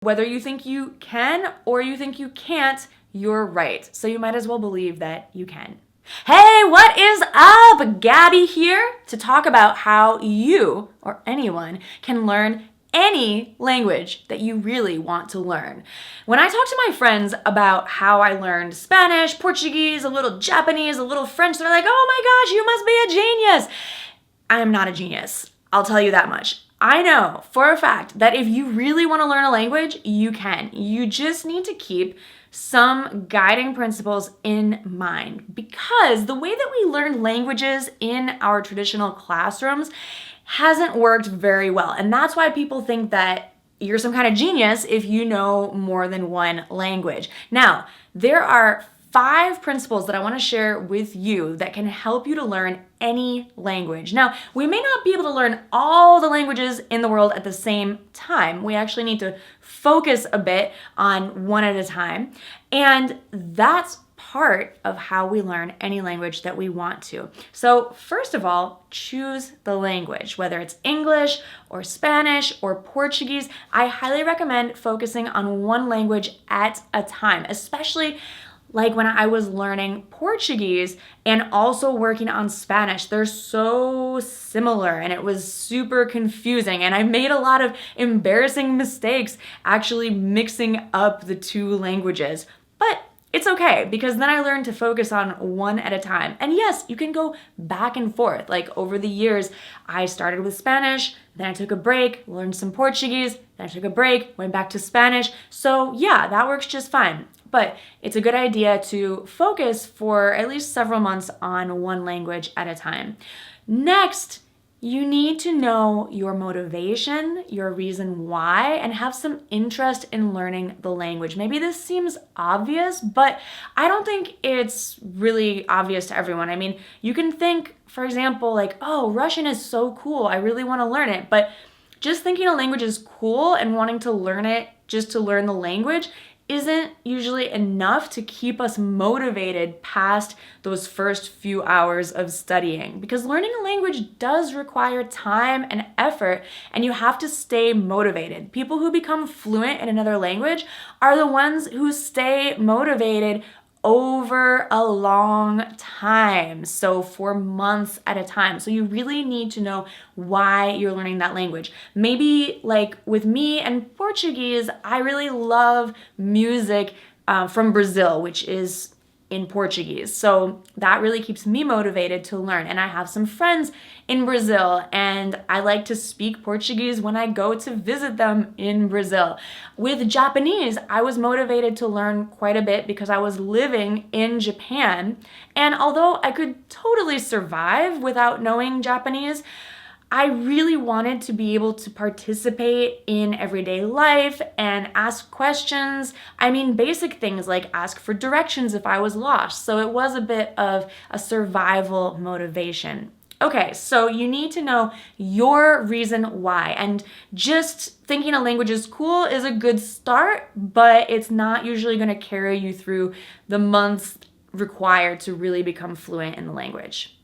Whether you think you can or you think you can't, you're right. So you might as well believe that you can. Hey, what is up? Gabby here to talk about how you or anyone can learn any language that you really want to learn. When I talk to my friends about how I learned Spanish, Portuguese, a little Japanese, a little French, they're like, oh my gosh, you must be a genius. I am not a genius. I'll tell you that much. I know for a fact that if you really want to learn a language, you can. You just need to keep some guiding principles in mind, because the way that we learn languages in our traditional classrooms hasn't worked very well. And that's why people think that you're some kind of genius if you know more than one language. Now, there are 5 principles that I want to share with you that can help you to learn any language. Now, we may not be able to learn all the languages in the world at the same time. We actually need to focus a bit on one at a time. And that's part of how we learn any language that we want to. So first of all, choose the language. Whether it's English or Spanish or Portuguese, I highly recommend focusing on one language at a time, especially like when I was learning Portuguese and also working on Spanish. They're so similar and it was super confusing, and I made a lot of embarrassing mistakes actually mixing up the 2 languages. But it's okay, because then I learned to focus on one at a time. And yes, you can go back and forth. Like over the years, I started with Spanish, then I took a break, learned some Portuguese, then I took a break, went back to Spanish. So yeah, that works just fine. But it's a good idea to focus for at least several months on one language at a time. Next, you need to know your motivation, your reason why, and have some interest in learning the language. Maybe this seems obvious, but I don't think it's really obvious to everyone. I mean, you can think, for example, like, oh, Russian is so cool, I really want to learn it. But just thinking a language is cool and wanting to learn it just to learn the language isn't usually enough to keep us motivated past those first few hours of studying, because learning a language does require time and effort, and you have to stay motivated. People who become fluent in another language are the ones who stay motivated over a long time, so for months at a time. So you really need to know why you're learning that language. Maybe like with me and Portuguese, I really love music from Brazil, which is in Portuguese. So that really keeps me motivated to learn. And I have some friends in Brazil, and I like to speak Portuguese when I go to visit them in Brazil. With Japanese, I was motivated to learn quite a bit because I was living in Japan. And although I could totally survive without knowing Japanese, I really wanted to be able to participate in everyday life and ask questions. I mean, basic things like ask for directions if I was lost. So it was a bit of a survival motivation. Okay, so you need to know your reason why. And just thinking a language is cool is a good start, but it's not usually going to carry you through the months required to really become fluent in the language.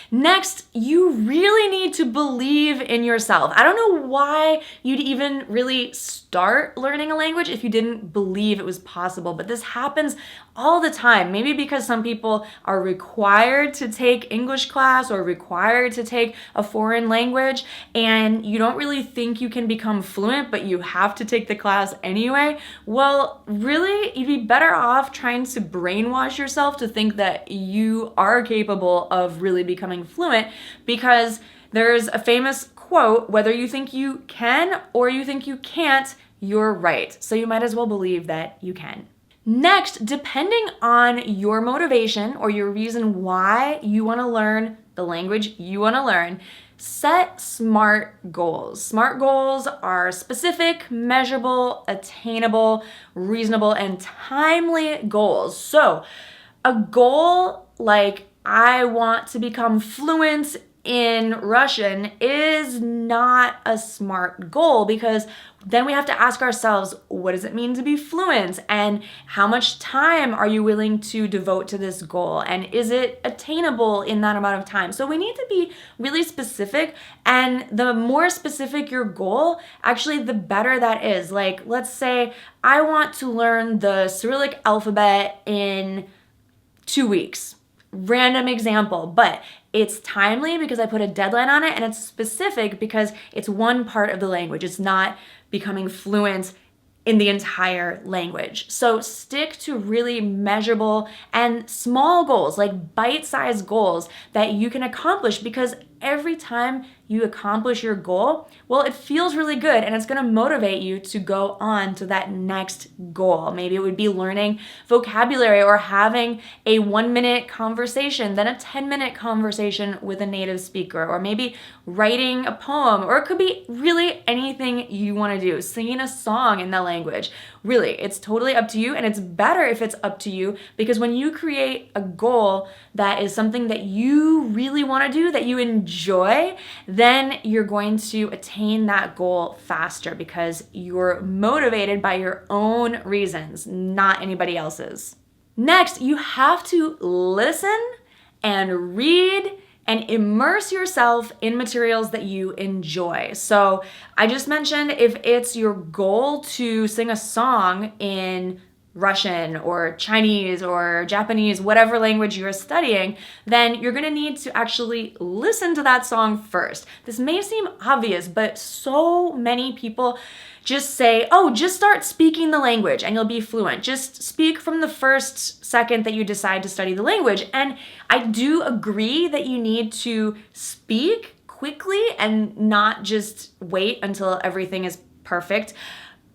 Next, you really need to believe in yourself. I don't know why you'd even really start learning a language if you didn't believe it was possible, but this happens all the time. Maybe because some people are required to take English class or required to take a foreign language, and you don't really think you can become fluent, but you have to take the class anyway. Well, really, you'd be better off trying to brainwash yourself to think that you are capable of really becoming fluent, because there's a famous quote, whether you think you can or you think you can't, you're right. So you might as well believe that you can. Next, depending on your motivation or your reason why you want to learn the language you want to learn, set SMART goals. SMART goals are specific, measurable, attainable, reasonable, and timely goals. So a goal like I want to become fluent in Russian is not a smart goal, because then we have to ask ourselves, what does it mean to be fluent? And how much time are you willing to devote to this goal? And is it attainable in that amount of time? So we need to be really specific, and the more specific your goal, actually the better that is. Like, let's say I want to learn the Cyrillic alphabet in 2 weeks. Random example, but it's timely because I put a deadline on it, and it's specific because it's one part of the language. It's not becoming fluent in the entire language. So stick to really measurable and small goals, like bite-sized goals that you can accomplish, because every time you accomplish your goal, well, it feels really good, and it's gonna motivate you to go on to that next goal. Maybe it would be learning vocabulary or having a 1-minute conversation, then a 10-minute conversation with a native speaker, or maybe writing a poem, or it could be really anything you wanna do, singing a song in that language. Really, it's totally up to you, and it's better if it's up to you, because when you create a goal that is something that you really wanna do, that you enjoy, then you're going to attain that goal faster because you're motivated by your own reasons, not anybody else's. Next, you have to listen and read and immerse yourself in materials that you enjoy. So I just mentioned, if it's your goal to sing a song in Russian or Chinese or Japanese, whatever language you're studying, then you're gonna need to actually listen to that song first. This may seem obvious, but so many people just say, oh, just start speaking the language and you'll be fluent. Just speak from the first second that you decide to study the language. And I do agree that you need to speak quickly and not just wait until everything is perfect.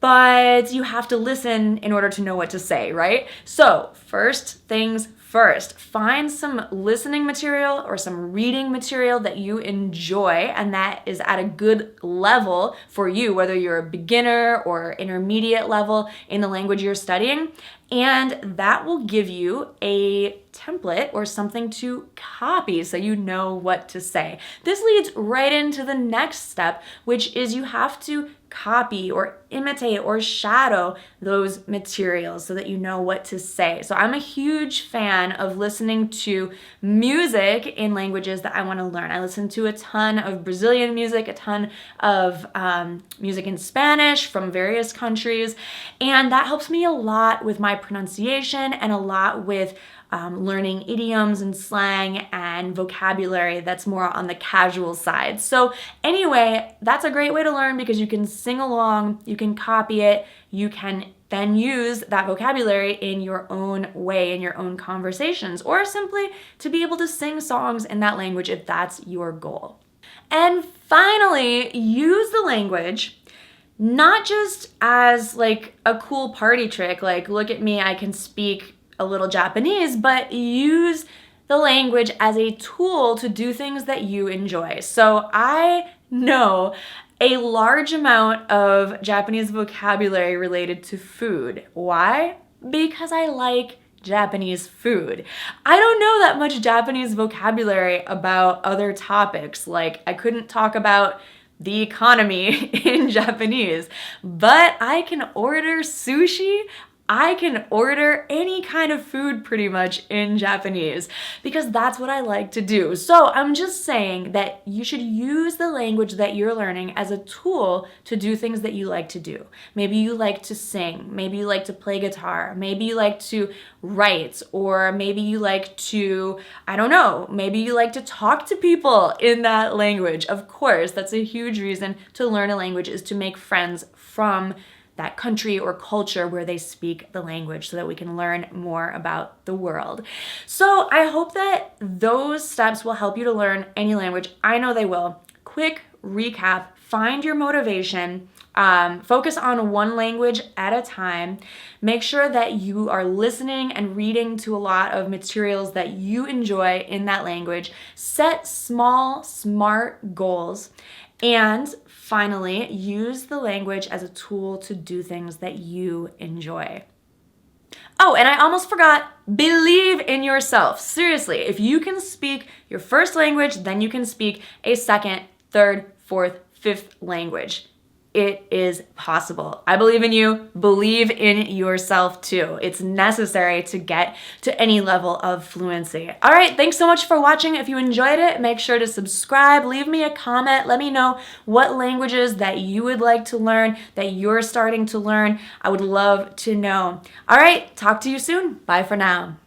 But you have to listen in order to know what to say, right? So first things first, find some listening material or some reading material that you enjoy and that is at a good level for you, whether you're a beginner or intermediate level in the language you're studying. And that will give you a template or something to copy so you know what to say. This leads right into the next step, which is you have to copy or imitate or shadow those materials so that you know what to say. So I'm a huge fan of listening to music in languages that I want to learn. I listen to a ton of Brazilian music, a ton of music in Spanish from various countries, and that helps me a lot with my pronunciation and a lot with learning idioms and slang and vocabulary that's more on the casual side. So anyway, that's a great way to learn because you can sing along, you can copy it, you can then use that vocabulary in your own way, in your own conversations, or simply to be able to sing songs in that language if that's your goal. And finally, use the language not just as like a cool party trick, like look at me, I can speak a little Japanese, but use the language as a tool to do things that you enjoy. So I know a large amount of Japanese vocabulary related to food. Why? Because I like Japanese food. I don't know that much Japanese vocabulary about other topics. Like I couldn't talk about the economy in Japanese, but I can order sushi. I can order any kind of food pretty much in Japanese because that's what I like to do. So I'm just saying that you should use the language that you're learning as a tool to do things that you like to do. Maybe you like to sing, maybe you like to play guitar, maybe you like to write, or maybe you like to, I don't know, maybe you like to talk to people in that language. Of course, that's a huge reason to learn a language, is to make friends from that country or culture where they speak the language so that we can learn more about the world. So I hope that those steps will help you to learn any language. I know they will. Quick recap, find your motivation, focus on one language at a time, make sure that you are listening and reading to a lot of materials that you enjoy in that language, set small, smart goals, and finally, use the language as a tool to do things that you enjoy. Oh, and I almost forgot, believe in yourself. Seriously, if you can speak your first language, then you can speak a second, third, fourth, fifth language. It is possible. I believe in you. Believe in yourself too. It's necessary to get to any level of fluency. All right, thanks so much for watching. If you enjoyed it, make sure to subscribe, leave me a comment, let me know what languages that you would like to learn, that you're starting to learn. I would love to know. All right, talk to you soon. Bye for now.